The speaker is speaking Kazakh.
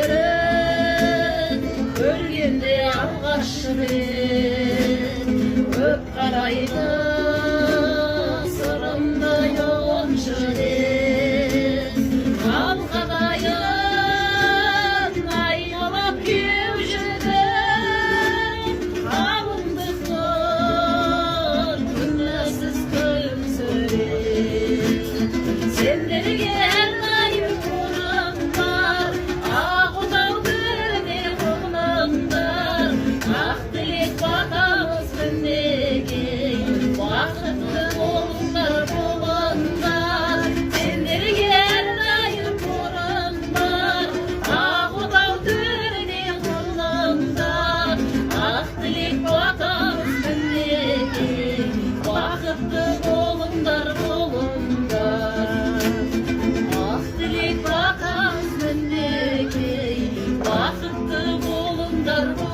Erenlerin ölgende alğaş rет Көп қарайды сырымда yoğuncu rет Алқадайын айналап кеужеді Қалыңдықтың күнәсіз күлімсірет Сендерге әрнайым қонақтар Ақ отауды не қоңлаңдар Ақ тілек батамыз мінеге Бақытты болыңдар болыңдар Сендерге әрнайым қонақтар Ақ отауды не қоңлаңдар Ақ тілек батамыз мінеге Бақытты болыңдар болыңдар Ақ тілек батамыз мінеге Бақытты болыңдар болыңдар